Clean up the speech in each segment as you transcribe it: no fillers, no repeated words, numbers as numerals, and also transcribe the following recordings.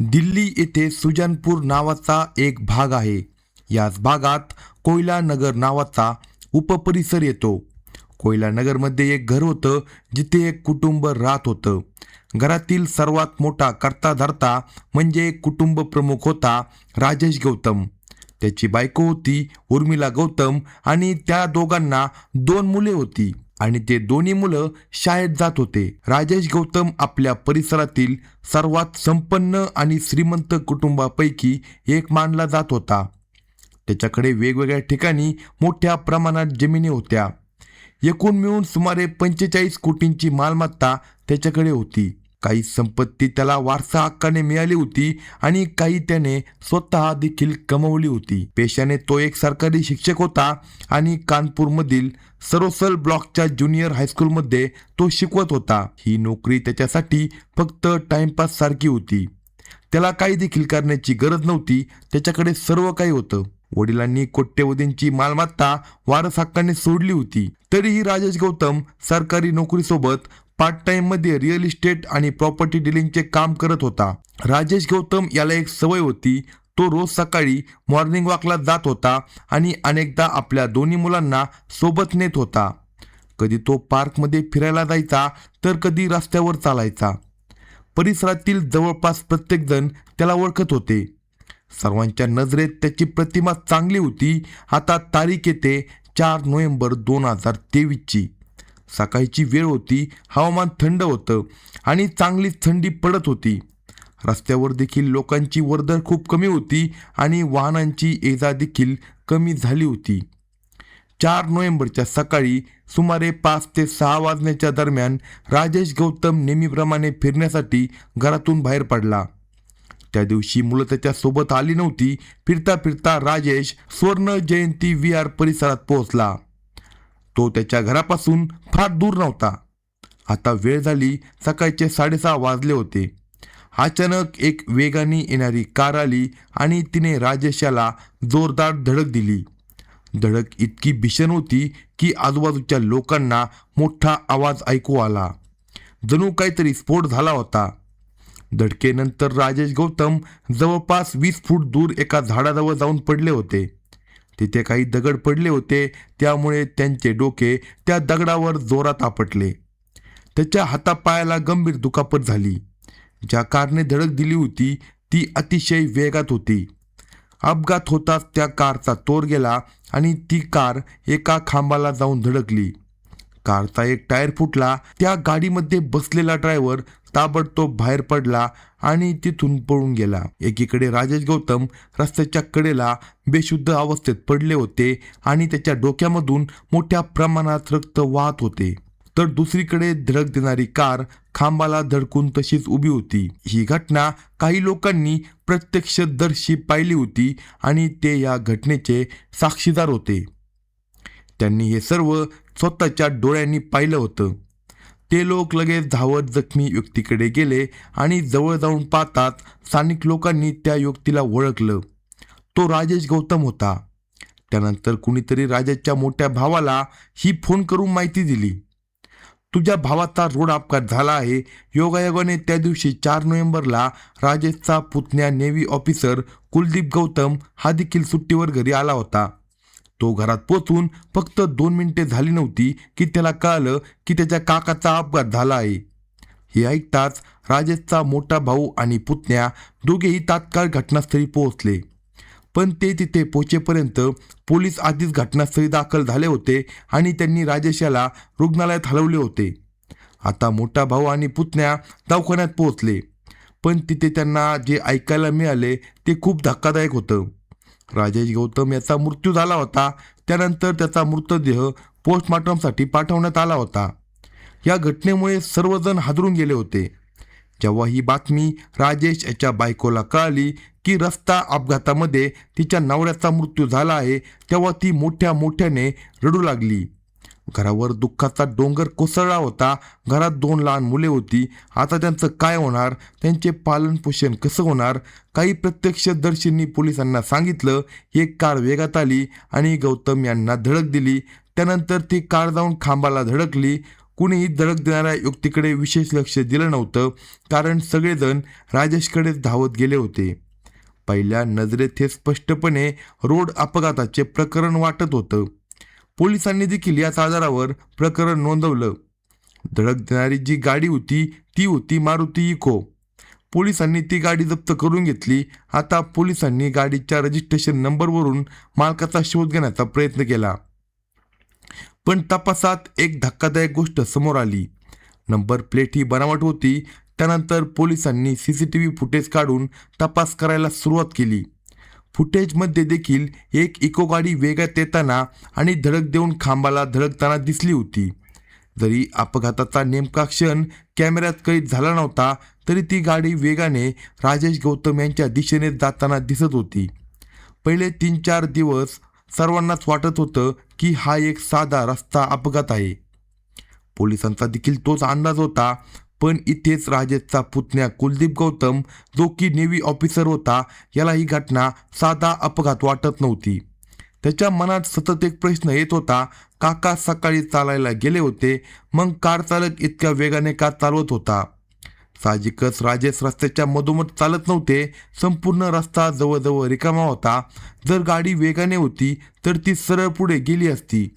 दिल्ली येथे सुजानपूर नावाचा एक भाग आहे. याच भागात कोयला नगर नावाचा उपपरिसर येतो. कोयला नगरमध्ये एक घर होतं जिथे एक कुटुंब राहत होतं. घरातील सर्वात मोठा करता धरता म्हणजे कुटुंब प्रमुख होता राजेश गौतम. त्याची बायको होती उर्मिला गौतम आणि त्या दोघांना 2 मुले होती आणि ते दोन्ही मुलं शाळेत जात होते. राजेश गौतम आपल्या परिसरातील सर्वात संपन्न आणि श्रीमंत कुटुंबापैकी एक मानला जात होता. त्याच्याकडे वेगवेगळ्या ठिकाणी मोठ्या प्रमाणात जमिनी होत्या. एकूण मिळून सुमारे 45 कोटींची मालमत्ता त्याच्याकडे होती. काही संपत्ती त्याला वारसा हक्काने मिळाली होती आणि काही त्याने स्वतः देखील कमवली होती. पेशाने तो एक सरकारी शिक्षक होता आणि कानपूरमधील सरोसल ब्लॉकच्या ज्युनियर हायस्कूलमध्ये तो शिकवत होता. ही नोकरी त्याच्यासाठी फक्त टाइमपास सारखी होती. त्याला काही देखील करण्याची गरज नव्हती. त्याच्याकडे सर्व काही होतं. वडिलांनी कोट्यवधींची मालमत्ता वारस हक्काने सोडली होती. तरीही राजेश गौतम सरकारी नोकरीसोबत पार्ट टाइम मध्ये रिअल इस्टेट आणि प्रॉपर्टी डिलिंगचे काम करत होता. राजेश गौतम याला एक सवय होती. तो रोज सकाळी मॉर्निंग वॉकला जात होता आणि अनेकदा आपल्या दोन्ही मुलांना सोबत नेत होता. कधी तो पार्कमध्ये फिरायला जायचा तर कधी रस्त्यावर चालायचा. परिसरातील जवळपास प्रत्येकजण त्याला ओळखत होते. सर्वांच्या नजरेत त्याची प्रतिमा चांगली होती. आता तारीख येते 4 नोव्हेंबर 2023ची. सकाळची वेळ होती. हवामान थंड होतं आणि चांगलीच थंडी पडत होती. रस्त्यावर देखील लोकांची वर्दळ खूप कमी होती आणि वाहनांची ये-जा देखील कमी झाली होती. 4 नोव्हेंबरच्या सकाळी सुमारे 5 ते 6 वाजण्याच्या दरम्यान राजेश गौतम नेहमीप्रमाणे फिरण्यासाठी घरातून बाहेर पडला. त्या दिवशी मुलं त्याच्या सोबत आली नव्हती. फिरता फिरता राजेश स्वर्ण जयंती विहार परिसरात पोहोचला. तो त्याच्या घरापासून फार दूर नव्हता. आता वेळ झाली. सकाळचे 6:30 वाजले होते. अचानक एक वेगाने येणारी कार आली आणि तिने राजेशाला जोरदार धडक दिली. धडक इतकी भीषण होती की आजूबाजूच्या लोकांना मोठा आवाज ऐकू आला. जणू काहीतरी स्फोट झाला होता. धडकेनंतर राजेश गौतम जवळपास 20 फूट दूर एका झाडाजवळ जाऊन पडले होते. तिथे काही दगड पडले होते. त्यामुळे त्यांचे डोके त्या दगडावर जोरात आपटले. त्याच्या हातापायाला गंभीर दुखापत झाली. ज्या कारने धडक दिली होती ती अतिशय वेगात होती. अपघात होताच त्या कारचा तोल गेला आणि ती कार एका खांबाला जाऊन धडकली. कारचा एक टायर फुटला. त्या गाडीमध्ये बसलेला ड्रायव्हर ताबडतोब बाहेर पडला आणि तिथून पळून गेला. एकीकडे राजेश गौतम रस्त्याच्या कडेला बेशुद्ध अवस्थेत पडले होते आणि त्याच्या डोक्यामधून मोठ्या प्रमाणात रक्त वाहत होते. तर दुसरीकडे धडक देणारी कार खांबाला धडकून तशीच उभी होती. ही घटना काही लोकांनी प्रत्यक्षदर्शी पाहिली होती आणि ते या घटनेचे साक्षीदार होते. त्यांनी हे सर्व स्वतःच्या डोळ्यांनी पाहिलं होतं. ते लोक लगेच धावत जखमी व्यक्तीकडे गेले आणि जवळ जाऊन पाहतात स्थानिक लोकांनी त्या व्यक्तीला ओळखलं. तो राजेश गौतम होता. त्यानंतर कुणीतरी राजेशच्या मोठ्या भावाला ही फोन करून माहिती दिली. तुझ्या भावाचा रोड अपघात झाला आहे. योगायोगाने त्या दिवशी 4 नोव्हेंबरला राजेशचा पुतण्या नेव्ही ऑफिसर कुलदीप गौतम हा देखील सुट्टीवर घरी आला होता. तो घरात पोचून फक्त 2 मिनिटे झाली नव्हती की त्याला कळालं की त्याच्या काकाचा अपघात झाला आहे. हे ऐकताच राजेशचा मोठा भाऊ आणि पुतण्या दोघेही तात्काळ घटनास्थळी पोहोचले. पण ते तिथे पोहोचेपर्यंत पोलीस आधीच घटनास्थळी दाखल झाले होते आणि त्यांनी राजेशाला रुग्णालयात हलवले होते. आता मोठा भाऊ आणि पुतण्या दवाखान्यात पोहोचले. पण तिथे त्यांना जे ऐकायला मिळाले ते खूप धक्कादायक होतं. राजेश गौतम याचा मृत्यू झाला होता. त्यानंतर त्याचा मृतदेह पोस्टमॉर्टमसाठी पाठवण्यात आला होता. या घटनेमुळे सर्वजण हादरून गेले होते. जेव्हा ही बातमी राजेश याच्या बायकोला कळाली की रस्ता अपघातामध्ये तिच्या नवऱ्याचा मृत्यू झाला आहे तेव्हा ती मोठ्याने रडू लागली. घरावर दुःखाचा डोंगर कोसळला होता. घरात 2 लहान मुले होती. आता त्यांचं काय होणार? त्यांचे पालनपोषण कसं होणार? काही प्रत्यक्षदर्शींनी पोलिसांना सांगितलं. एक कार वेगात आली आणि गौतम यांना धडक दिली. त्यानंतर ती कार जाऊन खांबाला धडकली. कुणीही धडक देणाऱ्या व्यक्तीकडे विशेष लक्ष दिलं नव्हतं, कारण सगळेजण राजेशकडेच धावत गेले होते. पहिल्या नजरेत हे स्पष्टपणे रोड अपघाताचे प्रकरण वाटत होतं. पोलिसांनी देखील याच आधारावर प्रकरण नोंदवलं. धडक देणारी जी गाडी होती ती होती मारुती इको. पोलिसांनी ती गाडी जप्त करून घेतली. आता पोलिसांनी गाडीच्या रजिस्ट्रेशन नंबरवरून मालकाचा शोध घेण्याचा प्रयत्न केला, पण तपासात एक धक्कादायक गोष्ट समोर आली. नंबर प्लेट ही बनावट होती. त्यानंतर पोलिसांनी CCTV फुटेज काढून तपास करायला सुरुवात केली. फुटेजमध्ये देखील एक इको गाडी वेगात येताना आणि धडक देऊन खांबाला धडकताना दिसली होती. जरी अपघाताचा नेमका क्षण कॅमेऱ्यात कैद झाला नव्हता, तरी ती गाडी वेगाने राजेश गौतम यांच्या दिशेने जाताना दिसत होती. पहिले 3-4 दिवस सर्वांनाच वाटत होतं की हा एक साधा रस्ता अपघात आहे. पोलिसांचा देखील तोच अंदाज होता. पण इथेच राजेशचा पुतण्या कुलदीप गौतम, जो की नेव्ही ऑफिसर होता, याला ही घटना साधा अपघात वाटत नव्हती. त्याच्या मनात सतत एक प्रश्न येत होता. काका सकाळी चालायला गेले होते, मग कार चालक इतक्या वेगाने का चालवत होता? साहजिकच राजेश रस्त्याच्या मधोमध चालत नव्हते. संपूर्ण रस्ता जवळजवळ रिकामा होता. जर गाडी वेगाने होती तर ती सरळ पुढे गेली असती.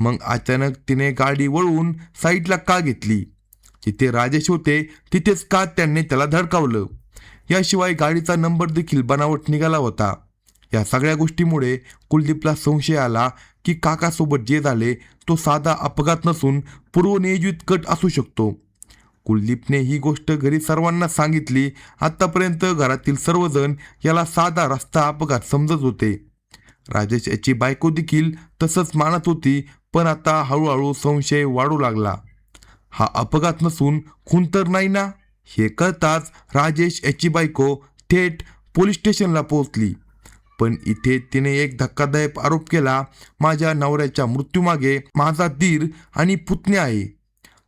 मग अचानक तिने गाडी वळवून साईडला का घेतली? जिथे राजेश होते तिथेच का त्यांनी त्याला धडकावलं? याशिवाय गाडीचा नंबर देखील बनावट निघाला होता. या सगळ्या गोष्टीमुळे कुलदीपला संशय आला की काकासोबत जे झाले तो साधा अपघात नसून पूर्वनियोजित कट असू शकतो. कुलदीपने ही गोष्ट घरी सर्वांना सांगितली. आतापर्यंत घरातील सर्वजण याला साधा रस्ता अपघात समजत होते. राजेश याची बायको देखील तसंच मानत होती. पण आता हळूहळू संशय वाढू लागला. हा अपघात नसून खून तर नाही ना? हे कळताच राजेश याची बायको थेट पोलीस स्टेशनला पोहोचली. पण इथे तिने एक धक्कादायक आरोप केला. माझ्या नवऱ्याच्या मृत्यूमागे माझा दीर आणि पुतण्या आहे.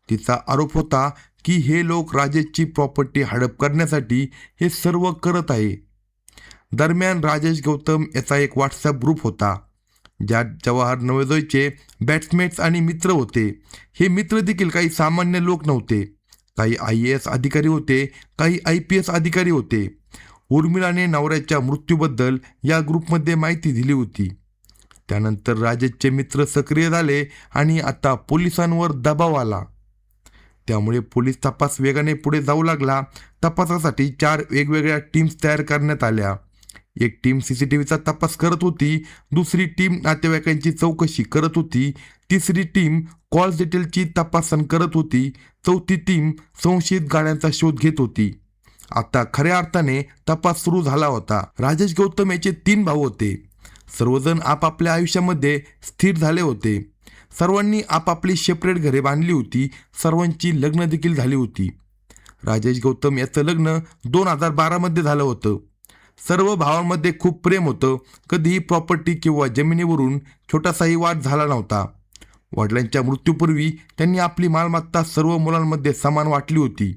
तिचा आरोप होता की हे लोक राजेशची प्रॉपर्टी हडप करण्यासाठी हे सर्व करत आहे. दरम्यान राजेश गौतम याचा एक व्हॉट्सॲप ग्रुप होता, ज्यात जवाहर नवोदयचे बॅट्समेट्स आणि मित्र होते. हे मित्र देखील काही सामान्य लोक नव्हते. काही IAS अधिकारी होते, काही IPS अधिकारी होते. उर्मिलाने नवऱ्याच्या मृत्यूबद्दल या ग्रुपमध्ये माहिती दिली होती. त्यानंतर राजेशचे मित्र सक्रिय झाले आणि आता पोलिसांवर दबाव आला. त्यामुळे पोलीस तपास वेगाने पुढे जाऊ लागला. तपासासाठी 4 वेगवेगळ्या टीम्स तयार करण्यात आल्या. एक टीम CCTVचा तपास करत होती, दुसरी टीम नातेवाईकांची चौकशी करत होती, तिसरी टीम कॉल डिटेलची तपासणी करत होती, चौथी टीम संशयित गाड्यांचा शोध घेत होती. आता खऱ्या अर्थाने तपास सुरू झाला होता. राजेश गौतम याचे 3 भाऊ होते. सर्वजण आपापल्या आयुष्यामध्ये स्थिर झाले होते. सर्वांनी आपापली सेपरेट घरे बांधली होती. सर्वांची लग्न देखील झाली होती. राजेश गौतम याचं लग्न 2012 मध्ये झालं होतं. सर्व भावांमध्ये खूप प्रेम होतं. कधीही प्रॉपर्टी किंवा जमिनीवरून छोटासाही वाद झाला नव्हता. वडिलांच्या मृत्यूपूर्वी त्यांनी आपली मालमत्ता सर्व मुलांमध्ये समान वाटली होती.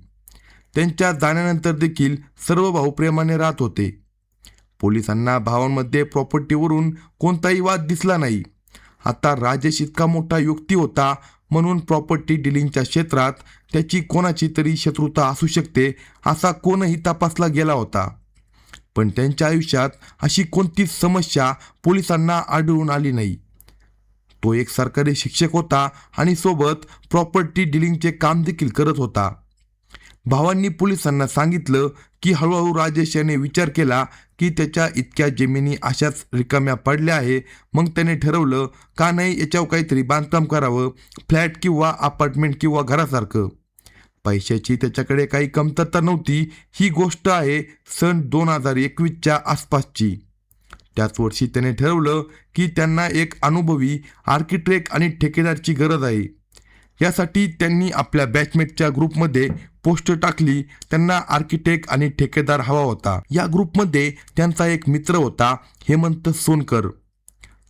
त्यांच्या जाण्यानंतर देखील सर्व भाऊ प्रेमाने राहत होते. पोलिसांना भावांमध्ये प्रॉपर्टीवरून कोणताही वाद दिसला नाही. आता राजेश इतका मोठा व्यक्ती होता, म्हणून प्रॉपर्टी डिलिंगच्या क्षेत्रात त्याची कोणाची तरी शत्रुता असू शकते असा कोणही तपासला गेला होता. पण त्यांच्या आयुष्यात अशी कोणतीच समस्या पोलिसांना आढळून आली नाही. तो एक सरकारी शिक्षक होता आणि सोबत प्रॉपर्टी डिलिंगचे काम देखील करत होता. भावांनी पोलिसांना सांगितलं की हळूहळू राजेश याने विचार केला की त्याच्या इतक्या जमिनी अशाच रिकाम्या पडल्या आहे. मग त्याने ठरवलं का नाही याच्यावर काहीतरी बांधकाम करावं, फ्लॅट किंवा अपार्टमेंट किंवा घरासारखं. पैशाची त्याच्याकडे काही कमतरता नव्हती. ही गोष्ट आहे सन 2021च्या आसपासची. त्याच वर्षी त्याने ठरवलं की त्यांना एक अनुभवी आर्किटेक्ट आणि ठेकेदारची गरज आहे. यासाठी त्यांनी आपल्या बॅचमेटच्या ग्रुपमध्ये पोस्ट टाकली. त्यांना आर्किटेक्ट आणि ठेकेदार हवा होता. या ग्रुपमध्ये त्यांचा एक मित्र होता, हेमंत सोनकर,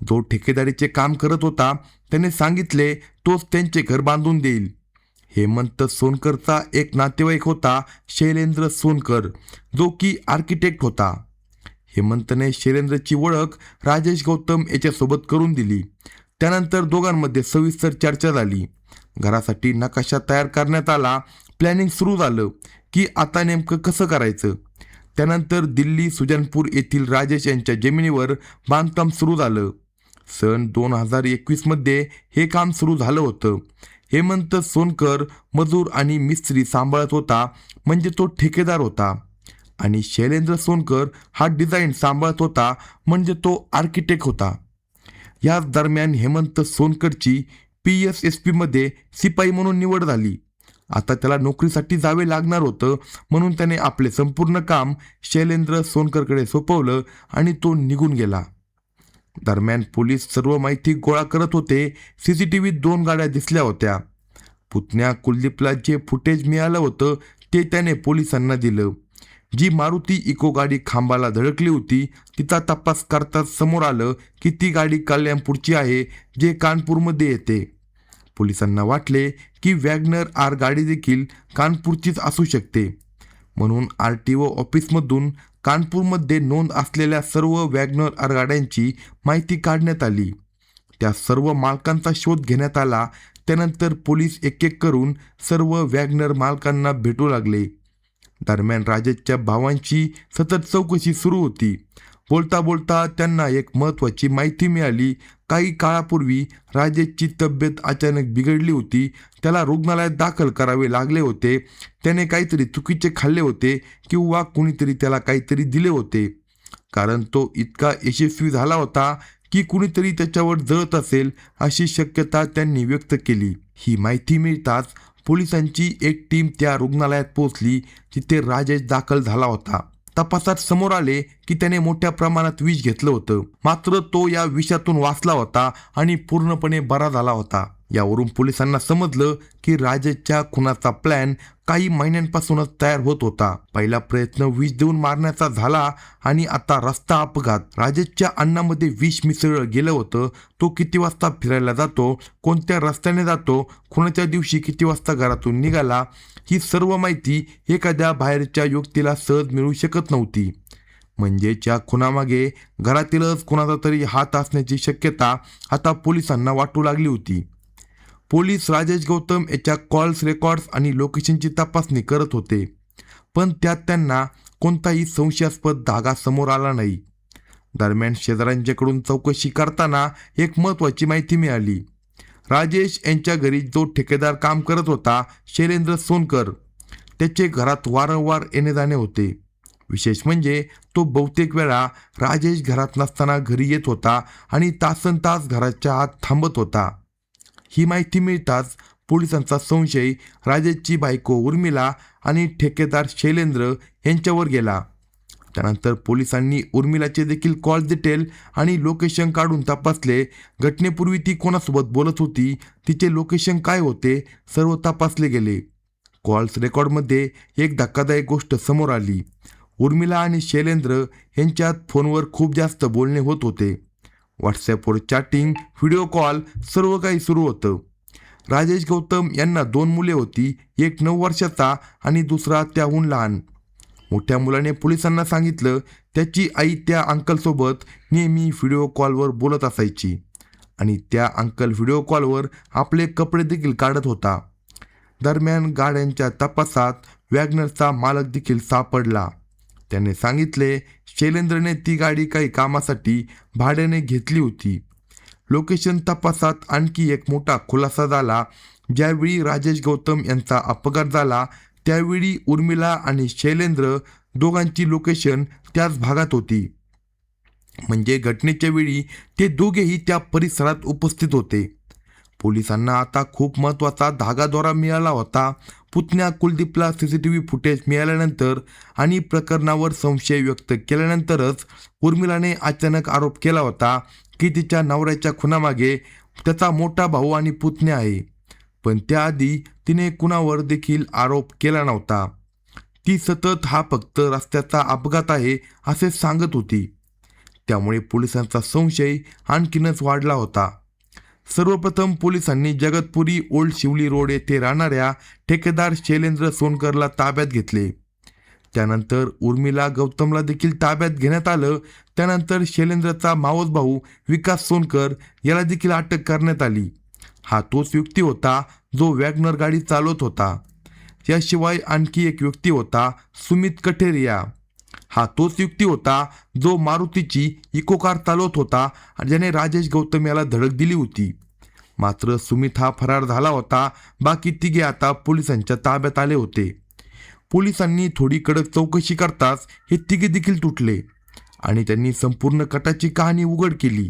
जो ठेकेदारीचे काम करत होता. त्याने सांगितले तोच त्यांचे घर बांधून देईल. हेमंत सोनकरचा एक नातेवाईक होता, शैलेंद्र सोनकर, जो की आर्किटेक्ट होता. हेमंतने शैलेंद्रची ओळख राजेश गौतम याच्यासोबत करून दिली. त्यानंतर दोघांमध्ये सविस्तर चर्चा झाली. घरासाठी नकाशा तयार करण्यात आला. प्लॅनिंग सुरू झालं की आता नेमकं कसं करायचं. त्यानंतर दिल्ली सुजानपूर येथील राजेश यांच्या जमिनीवर बांधकाम सुरू झालं. सन 2021मध्ये हे काम सुरू झालं होतं. हेमंत सोनकर मजूर आणि मिस्त्री सांभाळत होता, म्हणजे तो ठेकेदार होता. आणि शैलेंद्र सोनकर हा डिझाईन सांभाळत होता, म्हणजे तो आर्किटेक्ट होता. याच दरम्यान हेमंत सोनकरची PSSP मध्ये सिपाई म्हणून निवड झाली. आता त्याला नोकरीसाठी जावे लागणार होतं, म्हणून त्याने आपले संपूर्ण काम शैलेंद्र सोनकरकडे सोपवलं आणि तो निघून गेला. दरम्यान पोलीस सर्व माहिती गोळा करत होते. CCTVत 2 गाड्या दिसल्या होत्या. पुतण्या कुलदीपला जे फुटेज मिळालं होतं ते त्याने पोलिसांना दिलं. जी मारुती इको गाडी खांबाला धडकली होती, तिचा तपास करताच समोर आलं की ती गाडी कल्याणपूरची आहे, जे कानपूरमध्ये येते. पोलिसांना वाटले की वॅगनर आर गाडी देखील कानपूरचीच असू शकते, म्हणून RTO ऑफिसमधून कानपूरमध्ये नोंद असलेल्या सर्व वॅगनर आर गाड्यांची माहिती काढण्यात आली. त्या सर्व मालकांचा शोध घेण्यात आला. त्यानंतर पोलीस एक एक करून सर्व वॅगनर मालकांना भेटू लागले. दरम्यान राजेशच्या भावांची सतत चौकशी सुरू होती. बोलता बोलता त्यांना एक महत्त्वाची माहिती मिळाली. काही काळापूर्वी राजेशची तब्येत अचानक बिघडली होती. त्याला रुग्णालयात दाखल करावे लागले होते. त्याने काहीतरी चुकीचे खाल्ले होते किंवा कुणीतरी त्याला काहीतरी दिले होते, कारण तो इतका यशस्वी झाला होता की कुणीतरी त्याच्यावर जळत असेल अशी शक्यता त्यांनी व्यक्त केली. ही माहिती मिळताच पोलिसांची एक टीम त्या रुग्णालयात पोहोचली, जिथे राजेश दाखल झाला होता. तपासात समोर आले की त्याने मोठ्या प्रमाणात विष घेतलं होतं, मात्र तो या विषातून वाचला होता आणि पूर्णपणे बरा झाला होता. यावरून पोलिसांना समजलं की राजेशच्या खुनाचा प्लॅन काही महिन्यांपासूनच तयार होत होता. पहिला प्रयत्न विष देऊन मारण्याचा झाला आणि आता रस्ता अपघात. राजेशच्या अन्नामध्ये विष मिसळलं गेलं होतं. तो किती वाजता फिरायला जातो, कोणत्या रस्त्याने जातो, खुनाच्या दिवशी किती वाजता घरातून निघाला, ही सर्व माहिती एखाद्या बाहेरच्या व्यक्तीला सहज मिळू शकत नव्हती. म्हणजे या खुनामागे घरातीलच कोणाचा तरी हात असण्याची शक्यता आता पोलिसांना वाटू लागली होती. पोलीस राजेश गौतम याच्या कॉल्स रेकॉर्ड्स आणि लोकेशनची तपासणी करत होते, पण त्यात त्यांना कोणताही संशयास्पद धागा समोर आला नाही. दरम्यान शेजाऱ्यांच्याकडून चौकशी करताना एक महत्त्वाची माहिती मिळाली. राजेश यांच्या घरी जो ठेकेदार काम करत होता, शैलेंद्र सोनकर, त्याचे घरात वारंवार येणे जाणे होते. विशेष म्हणजे तो बहुतेक वेळा राजेश घरात नसताना घरी येत होता आणि तासनतास घराच्या आत थांबत होता. ही माहिती मिळताच पोलिसांचा संशय राजेशची बायको उर्मिला आणि ठेकेदार शैलेंद्र यांच्यावर गेला. त्यानंतर पोलिसांनी उर्मिलाचे देखील कॉल डिटेल आणि लोकेशन काढून तपासले. घटनेपूर्वी ती कोणासोबत बोलत होती, तिचे लोकेशन काय होते, सर्व तपासले गेले. कॉल्स रेकॉर्डमध्ये एक धक्कादायक गोष्ट समोर आली. उर्मिला आणि शैलेंद्र यांच्यात फोनवर खूप जास्त बोलणे होत होते. व्हॉट्सॲपवर चॅटिंग, व्हिडिओ कॉल, सर्व काही सुरू होतं. राजेश गौतम यांना 2 मुले होती, एक 9 वर्षाचा आणि दुसरा त्याहून लहान. मोठ्या मुलाने पोलिसांना सांगितलं त्याची आई त्या अंकलसोबत नेहमी व्हिडिओ कॉलवर बोलत असायची आणि त्या अंकल व्हिडिओ कॉलवर आपले कपडे देखील काढत होता. दरम्यान गाड्यांच्या तपासात वॅगनरचा मालक देखील सापडला. त्याने सांगितले शैलेंद्रने ती गाडी काही कामासाठी भाड्याने घेतली होती. लोकेशन तपासात आणखी एक मोठा खुलासा झाला. ज्यावेळी राजेश गौतम यांचा अपघात झाला त्यावेळी उर्मिला आणि शैलेंद्र दोघांची लोकेशन त्याच भागात होती. म्हणजे घटनेच्या वेळी ते दोघेही त्या परिसरात उपस्थित होते. पोलिसांना आता खूप महत्त्वाचा धागादोरा मिळाला होता. पुतण्या कुलदीपला CCTV फुटेज मिळाल्यानंतर आणि प्रकरणावर संशय व्यक्त केल्यानंतरच उर्मिलाने अचानक आरोप केला होता की तिच्या नवऱ्याच्या खुनामागे त्याचा मोठा भाऊ आणि पुतण्या आहे. पण त्याआधी तिने कुणावर देखील आरोप केला नव्हता. ती सतत हा फक्त रस्त्याचा अपघात आहे असे सांगत होती. त्यामुळे पोलिसांचा संशय आणखीनच वाढला होता. सर्वप्रथम पोलिसांनी जगतपुरी ओल्ड शिवली रोड येथे राहणाऱ्या ठेकेदार शैलेंद्र सोनकरला ताब्यात घेतले. त्यानंतर उर्मिला गौतमला देखील ताब्यात घेण्यात आलं. त्यानंतर शैलेंद्रचा मावस भाऊ विकास सोनकर याला देखील अटक करण्यात आली. हा तोच व्यक्ती होता जो वॅगनर गाडी चालवत होता. याशिवाय आणखी एक व्यक्ती होता सुमित कठेरिया. हा तोच व्यक्ती होता जो मारुतीची इको कार चालवत होता आणि ज्याने राजेश गौतम याला धडक दिली होती. मात्र सुमित हा फरार झाला होता. बाकी तिघे आता पोलिसांच्या ताब्यात आले होते. पोलिसांनी थोडी कडक चौकशी करताच हे तिघे देखील तुटले आणि त्यांनी संपूर्ण कटाची कहाणी उघड केली.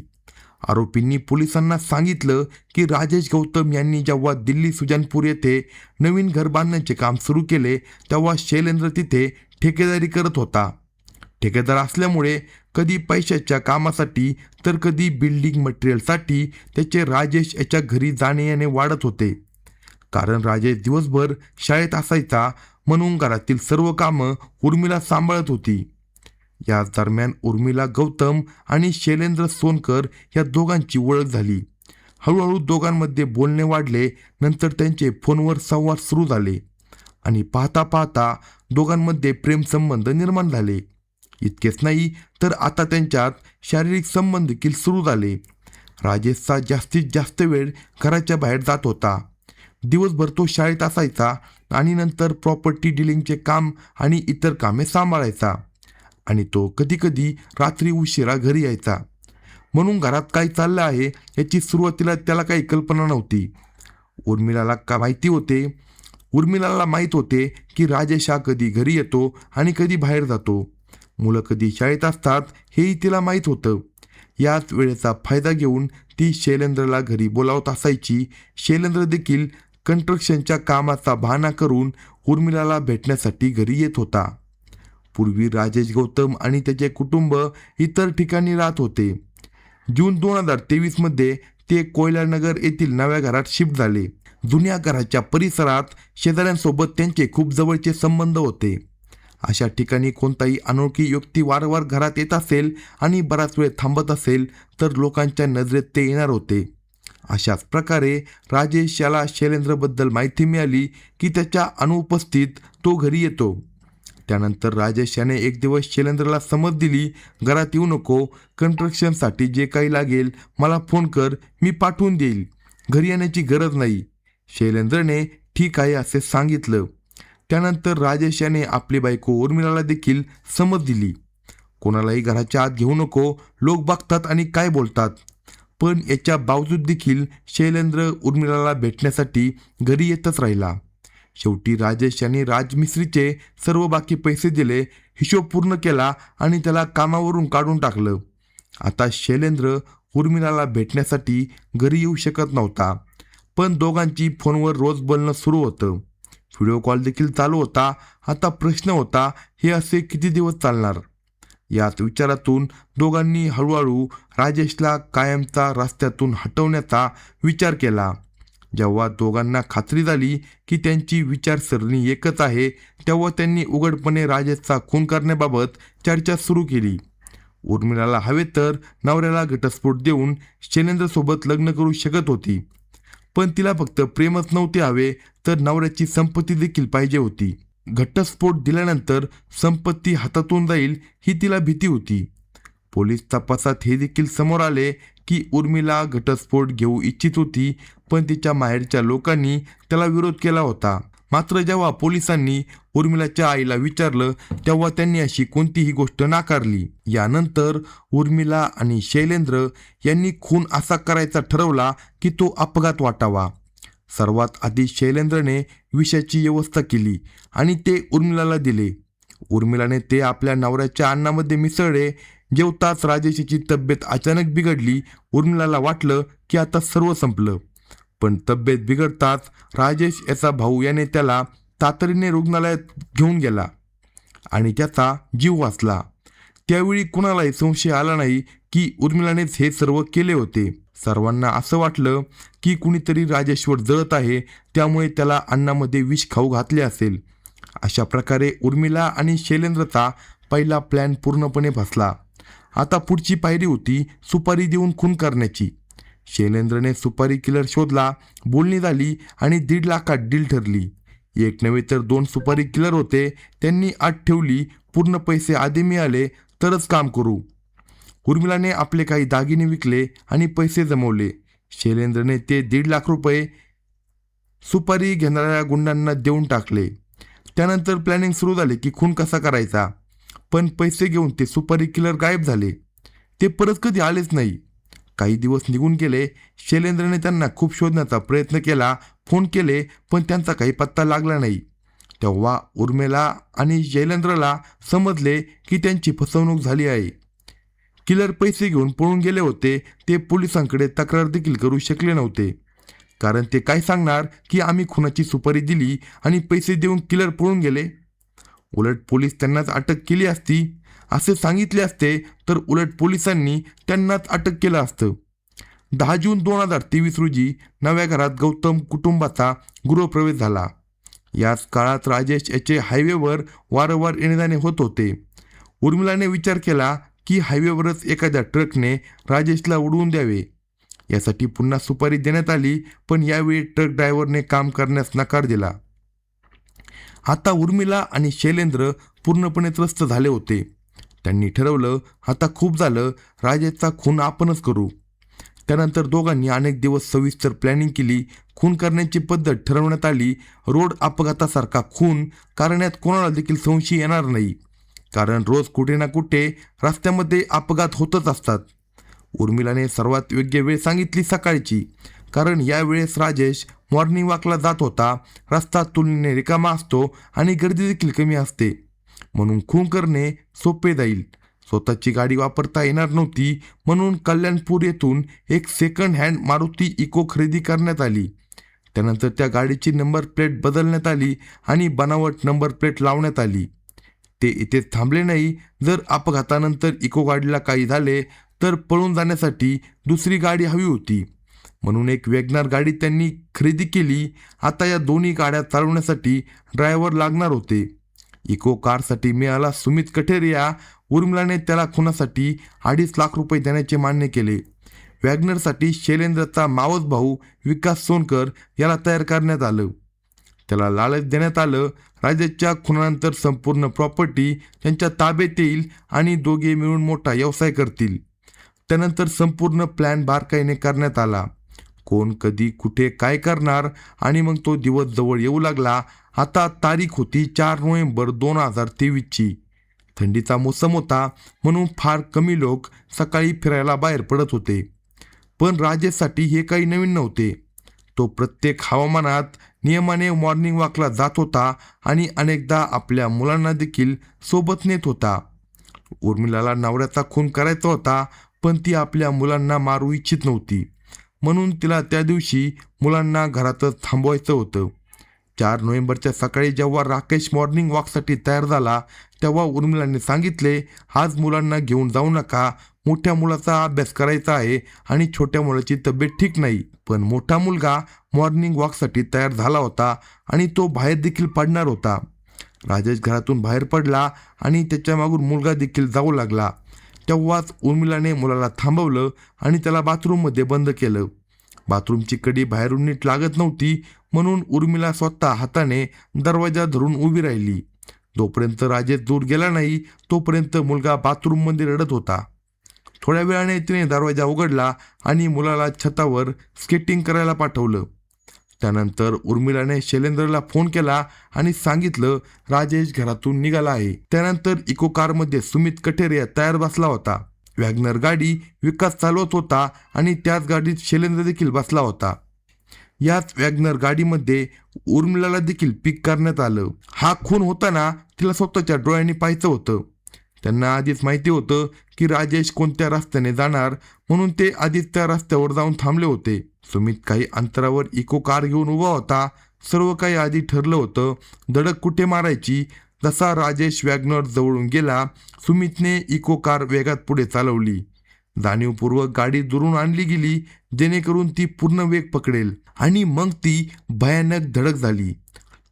आरोपींनी पोलिसांना सांगितलं की राजेश गौतम यांनी जेव्हा दिल्ली सुजानपूर येथे नवीन घर बांधण्याचे काम सुरू केले तेव्हा शैलेंद्र तिथे ठेकेदारी करत होता. ठेकेदार असल्यामुळे कधी पैशाच्या कामासाठी तर कधी बिल्डिंग मटेरियलसाठी त्याचे राजेश याच्या घरी जाणे येणे वाढत होते. कारण राजेश दिवसभर शाळेत असायचा म्हणून घरातील सर्व कामं उर्मिला सांभाळत होती. याच दरम्यान उर्मिला गौतम आणि शैलेंद्र सोनकर या दोघांची ओळख झाली. हळूहळू दोघांमध्ये बोलणे वाढले. नंतर त्यांचे फोनवर संवाद सुरू झाले आणि पाहता पाहता दोघांमध्ये प्रेमसंबंध निर्माण झाले. इतकेच नाही तर आता त्यांच्यात शारीरिक संबंध देखील सुरू झाले. राजेशचा जास्तीत जास्त वेळ घराच्या बाहेर जात होता. दिवसभर तो शाळेत असायचा आणि नंतर प्रॉपर्टी डीलिंगचे काम आणि इतर कामे सांभाळायचा आणि तो कधीकधी रात्री उशिरा घरी यायचा. म्हणून घरात काय चाललं आहे याची सुरुवातीला त्याला काही कल्पना नव्हती. उर्मिलाला माहीत होते की राजेश हा कधी घरी येतो आणि कधी बाहेर जातो. मुलं कधी शाळेत असतात हेही तिला माहीत होतं. याच वेळेचा फायदा घेऊन ती शैलेंद्रला घरी बोलावत असायची. शैलेंद्र देखील कन्स्ट्रक्शनच्या कामाचा बहाणा करून उर्मिलाला भेटण्यासाठी घरी येत होता. पूर्वी राजेश गौतम आणि त्याचे कुटुंब इतर ठिकाणी राहत होते. जून 2023 मध्ये ते कोयलानगर येथील नव्या घरात शिफ्ट झाले. जुन्या घराच्या परिसरात शेजाऱ्यांसोबत त्यांचे खूप जवळचे संबंध होते. अशा ठिकाणी कोणताही अनोळखी व्यक्ती वारंवार घरात येत असेल आणि बराच वेळ थांबत असेल तर लोकांच्या नजरेत ते येणार होते. अशाच प्रकारे राजेश याला शैलेंद्रबद्दल माहिती मिळाली की त्याच्या अनुपस्थित तो घरी येतो. त्यानंतर राजेश याने एक दिवस शैलेंद्रला समज दिली, घरात येऊ नको, कन्स्ट्रक्शनसाठी जे काही लागेल मला फोन कर, मी पाठवून देईल, घरी येण्याची गरज नाही. शैलेंद्रने ठीक आहे असे सांगितलं. त्यानंतर राजेश याने आपली बायको उर्मिलाला देखील समज दिली, कोणालाही घराच्या आत घेऊ नको, लोक बघतात आणि काय बोलतात. पण याच्या बावजूद देखील शैलेंद्र उर्मिलाला भेटण्यासाठी घरी येतच राहिला. शेवटी राजेश यांनी राजमिस्त्रीचे सर्व बाकी पैसे दिले, हिशोब पूर्ण केला आणि त्याला कामावरून काढून टाकलं. आता शैलेंद्र उर्मिलाला भेटण्यासाठी घरी येऊ शकत नव्हता. पण दोघांची फोनवर रोज बोलणं सुरू होतं. व्हिडिओ कॉल देखील चालू होता. आता प्रश्न होता, हे असे किती दिवस चालणार? याच विचारातून दोघांनी हळूहळू राजेशला कायमचा रस्त्यातून हटवण्याचा विचार केला. जेव्हा दोघांना खात्री झाली की त्यांची विचारसरणी एकच आहे तेव्हा त्यांनी उघडपणे राजेशचा खून करण्याबाबत चर्चा सुरू केली. उर्मिलाला हवे तर नवऱ्याला घटस्फोट देऊन शैलेंद्रसोबत लग्न करू शकत होती. पण तिला फक्त प्रेमच नव्हते हवे तर नवऱ्याची संपत्ती देखील पाहिजे होती. घटस्फोट दिल्यानंतर संपत्ती हातातून जाईल ही तिला भीती होती. पोलीस तपासात हे देखील समोर आले की उर्मिला घटस्फोट घेऊ इच्छित होती, पण तिच्या माहेरच्या लोकांनी त्याला विरोध केला होता. मात्र जेव्हा पोलिसांनी उर्मिलाच्या आईला विचारलं तेव्हा त्यांनी अशी कोणतीही गोष्ट नाकारली. यानंतर उर्मिला आणि शैलेंद्र यांनी खून असा करायचा ठरवला की तो अपघात वाटावा. सर्वात आधी शैलेंद्रने विषाची व्यवस्था केली आणि ते उर्मिलाला दिले. उर्मिलाने ते आपल्या नवऱ्याच्या अन्नामध्ये मिसळले. जेवताच राजेशची तब्येत अचानक बिघडली. उर्मिलाला वाटलं की आता सर्व संपलं. पण तब्येत बिघडताच राजेश याचा भाऊ याने त्याला तातडीने रुग्णालयात घेऊन गेला आणि त्याचा जीव वाचला. त्यावेळी कुणालाही संशय आला नाही की उर्मिलानेच हे सर्व केले होते. सर्वांना असं वाटलं की कुणीतरी राजेशवर जळत आहे, त्यामुळे त्याला अन्नामध्ये विष खाऊ घातले असेल. अशा प्रकारे उर्मिला आणि शैलेंद्रचा पहिला प्लॅन पूर्णपणे फसला. आता पुढची पायरी होती सुपारी देऊन खून करण्याची. शैलेंद्रने सुपारी किलर शोधला, बोलणी झाली आणि 1.5 लाखात डील ठरली. एक नव्हे तर 2 सुपारी किलर होते. त्यांनी अट ठेवली, पूर्ण पैसे आधी मिळाले तरच काम करू. उर्मिलाने आपले काही दागिने विकले आणि पैसे जमवले. शैलेंद्रने ते 1.5 लाख रुपये सुपारी घेणाऱ्या गुंडांना देऊन टाकले. त्यानंतर प्लॅनिंग सुरू झाली की खून कसा करायचा. पण पैसे घेऊन ते सुपारी किलर गायब झाले. ते परत कधी आलेच नाही. काही दिवस निघून गेले. शैलेंद्रने त्यांना खूप शोधण्याचा प्रयत्न केला, फोन केले, पण त्यांचा काही पत्ता लागला नाही. तेव्हा उर्मिला आणि शैलेंद्रला समजले की त्यांची फसवणूक झाली आहे. किलर पैसे घेऊन पळून गेले होते. ते पोलिसांकडे तक्रार देखील करू शकले नव्हते, कारण ते काय सांगणार की आम्ही खुनाची सुपारी दिली आणि पैसे देऊन किलर पळून गेले. उलट पोलीस त्यांनाच अटक केली असती असे सांगितले असते तर उलट पोलिसांनी त्यांनाच अटक केलं असतं. 10 जून 2023 रोजी नव्या घरात गौतम कुटुंबाचा गृहप्रवेश झाला. याच काळात राजेश याचे हायवेवर वारंवार येणेजाणे होत होते. उर्मिलाने विचार केला की हायवेवरच एखाद्या ट्रकने राजेशला उडवून द्यावे. यासाठी पुन्हा सुपारी देण्यात आली, पण यावेळी ट्रक ड्रायव्हरने काम करण्यास नकार दिला. आता उर्मिला आणि शैलेंद्र पूर्णपणे त्रस्त झाले होते. त्यांनी ठरवलं, आता खूप झालं, राजेशचा खून आपणच करू. त्यानंतर दोघांनी अनेक दिवस सविस्तर प्लॅनिंग केली. खून करण्याची पद्धत ठरवण्यात आली. रोड अपघातासारखा खून करण्यात कोणाला देखील संशय येणार नाही, कारण रोज कुठे ना कुठे रस्त्यामध्ये अपघात होतच असतात. उर्मिलाने सर्वात योग्य वेळ सांगितली सकाळची, कारण यावेळेस राजेश मॉर्निंग वॉकला जात होता. रस्ता तुलनेने रिकामा असतो आणि गर्दी देखील कमी असते, म्हणून खून करणे सोपे जाईल. स्वतःची गाडी वापरता येणार नव्हती, म्हणून कल्याणपूर येथून एक सेकंड हँड मारुती इको खरेदी करण्यात आली. त्यानंतर त्या गाडीची नंबर प्लेट बदलण्यात आली आणि बनावट नंबर प्लेट लावण्यात आली. ते इथेच थांबले नाही. जर अपघातानंतर इको गाडीला काही झाले तर पळून जाण्यासाठी दुसरी गाडी हवी होती, म्हणून एक वॅगनार गाडी त्यांनी खरेदी केली. आता या दोन्ही गाड्या चालवण्यासाठी ड्रायव्हर लागणार होते. इको कारसाठी मिळाला सुमित कठेरिया. उर्मिलाने त्याला खुनासाठी 2.5 लाख रुपये देण्याचे मान्य केले. वॅगनरसाठी शैलेंद्रचा मावस भाऊ विकास सोनकर याला तयार करण्यात आलं. त्याला लालच देण्यात आलं, राजेशच्या खुनानंतर संपूर्ण प्रॉपर्टी त्यांच्या ताब्यात येईल आणि दोघे मिळून मोठा व्यवसाय करतील. त्यानंतर संपूर्ण प्लॅन बारकाईने करण्यात आला. कोण, कधी, कुठे, काय करणार, आणि मग तो दिवस जवळ येऊ लागला. आता तारीख होती 4 नोव्हेंबर 2023ची. थंडीचा मोसम होता, म्हणून फार कमी लोक सकाळी फिरायला बाहेर पडत होते. पण राजेशसाठी हे काही नवीन नव्हते. तो प्रत्येक हवामानात नियमाने मॉर्निंग वॉकला जात होता आणि अनेकदा आपल्या मुलांना देखील सोबत नेत होता. उर्मिलाला नवऱ्याचा खून करायचा होता, पण ती आपल्या मुलांना मारू इच्छित नव्हती, म्हणून तिला त्या दिवशी मुलांना घरातच थांबवायचं होतं. 4 नोव्हेंबरच्या सकाळी जेव्हा राकेश मॉर्निंग वॉकसाठी तयार झाला, तेव्हा उर्मिलाने सांगितले, आज मुलांना घेऊन जाऊ नका. मोठ्या मुलाचा अभ्यास करायचा आहे आणि छोट्या मुलाची तब्येत ठीक नाही. पण मोठा मुलगा मॉर्निंग वॉकसाठी तयार झाला होता आणि तो बाहेर देखील पडणार होता. राजेश घरातून बाहेर पडला आणि त्याच्या मागून मुलगा देखील जाऊ लागला. तेव्हाच उर्मिलाने मुलाला थांबवलं आणि त्याला बाथरूममध्ये बंद केलं. बाथरूमची कडी बाहेरून नीट लागत नव्हती, म्हणून उर्मिला स्वतः हाताने दरवाजा धरून उभी राहिली. जोपर्यंत राजेश दूर गेला नाही, तोपर्यंत मुलगा बाथरूममध्ये रडत होता. थोड्या वेळाने तिने दरवाजा उघडला आणि मुलाला छतावर स्केटिंग करायला पाठवलं. त्यानंतर उर्मिलाने शैलेंद्रला फोन केला आणि सांगितलं, राजेश घरातून निघाला आहे. त्यानंतर इको कारमध्ये सुमित कठेरिया तयार बसला होता. वॅगनर गाडी विकास चालवत होता आणि त्याच गाडीत शैलेंद्र देखील बसला होता. याच वॅगनर गाडीमध्ये उर्मिलाला देखील पिक करण्यात आलं. हा खून होताना तिला स्वतःच्या डोळ्यांनी पाहायचं होतं. त्यांना आधीच माहिती होतं की राजेश कोणत्या रस्त्याने जाणार, म्हणून ते आधीच त्या रस्त्यावर जाऊन थांबले होते. सुमित काही अंतरावर इको कार घेऊन उभा होता. सर्व काही आधी ठरलं होतं. धडक कुठे मारायची. जसा राजेश वॅगनर जवळून गेला, सुमितने इको कार वेगात पुढे चालवली. जाणीवपूर्वक गाडी दुरून आणली गेली, जेणेकरून ती पूर्ण वेग पकडेल, आणि मग ती भयानक धडक झाली.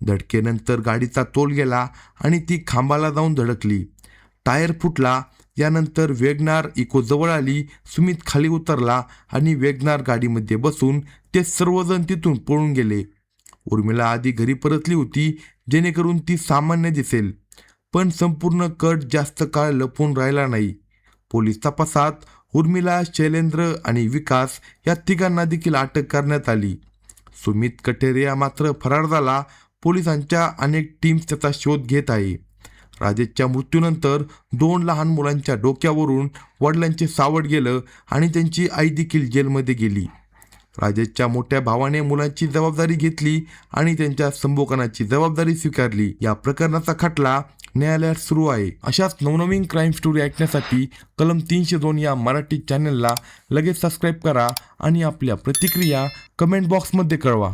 धडकेनंतर गाडीचा तोल गेला आणि ती खांबाला जाऊन धडकली. टायर फुटला. यानंतर वेगनार इको जवळ आली. सुमित खाली उतरला आणि वेगनार गाडीमध्ये बसून ते सर्वजण तिथून पळून गेले. उर्मिला आधी घरी परतली होती, जेणेकरून ती सामान्य दिसेल, पण संपूर्ण कट जास्त काळ लपून राहिला नाही. पोलीस तपासात उर्मिला, शैलेंद्र आणि विकास या तिघांना देखील अटक करण्यात आली. सुमित कटेरिया मात्र फरार झाला. पोलिसांच्या अनेक टीम्स त्याचा शोध घेत आहे. राजेशच्या मृत्यूनंतर 2 लहान मुलांच्या डोक्यावरून वडिलांचे सावट गेलं आणि त्यांची आई देखील जेलमध्ये गेली. राजेशच्या मोठ्या भावाने मुलांची जबाबदारी घेतली आणि त्यांच्या संभोगाची जबाबदारी स्वीकारली. या प्रकरणाचा खटला न्यायालयात सुरू आहे. अशाच नवनवीन क्राईम स्टोरी ऐकण्यासाठी कलम 302 या मराठी चॅनलला लगेच सबस्क्राईब करा आणि आपल्या प्रतिक्रिया कमेंट बॉक्समध्ये कळवा.